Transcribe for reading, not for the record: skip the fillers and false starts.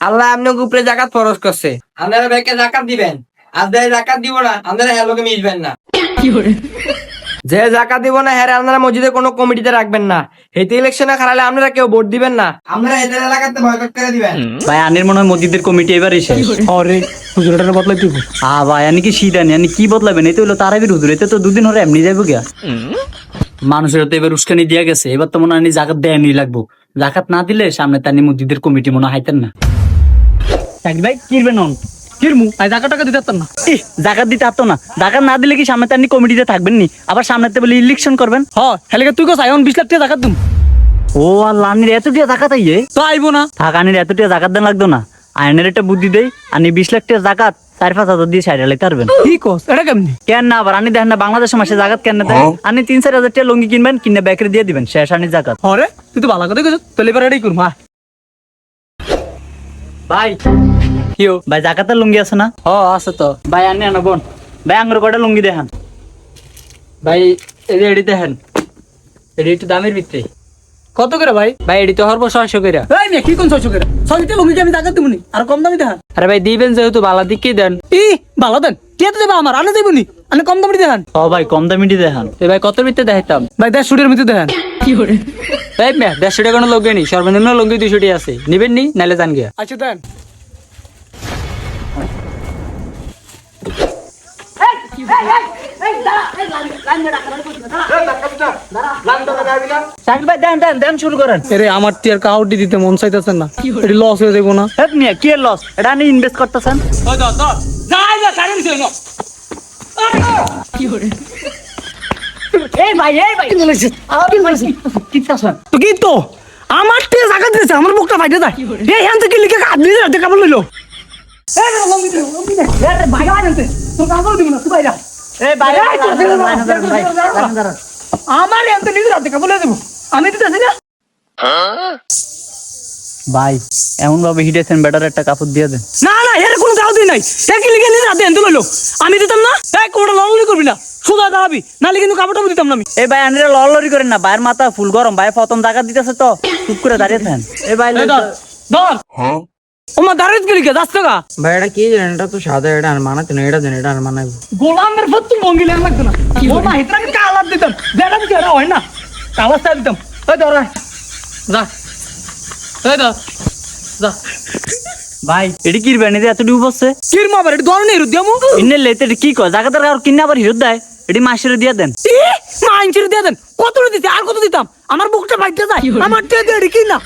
আল্লাহ আপনাকে উপরে জাকাত ফরজ করছে, আপনারা ব্যাংকে জাকাত দিবেন। আর যে জাকাত দিব না আপনারা হ্যালোকে মিশবেন না। যে জাকাত দিব না হ্যাঁ আপনারা মসজিদে কোনো কমিটিতে রাখবেন না। হেতে ইলেকশনে হারালে আপনারা কেউ ভোট দিবেন না, আপনারা এদের এলাকাতে বয়কট করে দিবেন। ভাই আনের মনে হয় মসজিদের কমিটি এবার এসে আরে হুজুরটার বদলাই তুই ভাই আনি কি শীত আনি কি বদলাবেন? এই তো হলো তারাবির হুজুর, এতে তো দুদিন হলে এমনি যাবো গিয়া। মানুষের তো এবার উস্কানি দিয়া গেছে, এবার তো মনে হয় জাকাত দেয়নি লাগবো। জাকাত না দিলে সামনে তানি মসজিদের কমিটি মনে হাইতেন না। ভাই কিরবেন নন কিরমু আই টাকা দিতে পারতাম না। জাকাত দিতে পারতো না, জাকাত না দিলে কি সামনে তানি কমিটিতে থাকবেন নি? আবার সামনে বলে ইলেকশন করবেন। হেলেকে তুই কস আইন 20 লাখ টাকা জাকাত দিম। ও আল্লাহ, আনির এত টাকা জাকাত আইয়ে তো আইবো না থাক, আনির এত টাকা জাকাত দেন লাগতো না। আইনের একটা বুদ্ধি দেই, আনি 20 লাখ টাকা জাকাত 4-5 হাজার দিয়ে সাইড লাইতে পারবেন। কি কস এটা কেমনি? কেন না আবার আনি দেখেন না বাংলাদেশের মাসে জাকাত কেন দেয়? আনি 3-4 হাজার টাকা লুঙ্গি কিনবেন, কিনে ব্যাকের দিয়ে দিবেন, শেষ আনি জাকাত। হরে তুই তো ভালো কথা কইছ, তাহলে এবার এটাই করবো। ভাই কিও ভাই জাকাতের লুঙ্গি আছে না? আছে তো ভাই আনি আনা বোন, ভাই আঙ্গুর কটা লুঙ্গি দেখান। ভাই এডি দেখেন, এডি একটু দামের ভিতরে। কত করে ভাই? ভাই এডি তো হরবো 600 করে। এই মেয়ে কি কোন 600 করে? 600 লুঙ্গি আমি জাকাত দিমুনি, আর কম দামি দেখান। আরে ভাই দিবেন যেহেতু ভালো দিকেই দেন। ভালো দেন কে তো দেবে আমার, আনে যাইবনি আনে কম দামি দেখান। ভাই কম দামিটি দেখান। ভাই কত ভিতরে দেখাইতাম? ভাই 150 মধ্যে দেখান। ভাই 150 টাকা কোনো লঙ্গি নেই, সর্বনিম্ন লঙ্গি 200 টাকা আছে, নিবেন নি নাইলে জান গিয়া। আচ্ছা দেন। ভাই দেন দেন দেন শুরু করেন। আরে আমার টিয়ার কাউডি দিতে মন চাইতেছেন না, এটি লস হয়ে যাবো না? হেট মিয়া কি লস? এটা আনি ইনভেস্ট করতেছেন। তো কি তো আমার টিয়া জাকাত দিতেছে, আমার বুকটা ফাইটে যায়। এই হ্যাঁ থেকে লিখে কাট দিয়ে রাতে কাপড় লইলো। আমার এত নিজের হাতে কাপড় দেবো, আমি দিতেছি না। ভাই এমন ভাবে হিটেছেন, বেটার একটা কাপড় দিয়ে দেন। না না এর কোনো দাও দিই নাই, একই লিখে নিজের হাতে এনতে লইলো, আমি দিতাম না। এই কোটা লড়াই করবি না, সোজা দাঁড়াবি, নাহলে কিন্তু কাপড়টা দিতাম না আমি। এই ভাই আনিরা লড়লড়ি করেন না, ভাইয়ের মাথা ফুল গরম, ভাই প্রথম জাকাত দিতেছে তো চুপ করে দাঁড়িয়ে থাকেন। এই ভাই ধর ওমা দাঁড়িয়ে গেলি কে 10 টাকা? ভাই এটা কি জানেন? এটা তো সাদা, এটা আর মানাতে না, এটা জানেন এটা আর মানাইবো। গোলামের ফতুম মঙ্গিলে লাগতো না, ওমা হিতরা আমি কালার দিতাম, যেটা কি এটা হয় না কালার চা দিতাম। ওই ধর যা, এই ধর যা। ভাই এটি কি বানি দিয়ে এত ডুব বসছে? কিরমা আবার এটা ধরনের হিরো দিয়ামু ইন্নে লেতে কি কয়? জাকাতের আর কিনে আবার হিরো দেয়, এটি মাসের দিয়ে দেন। মাইনছিরে দিয়ে দেন, কত দিতে আর কত দিতাম? আমার বুকটা বাইতে যায়, আমার টিয়া দিয়ে কি না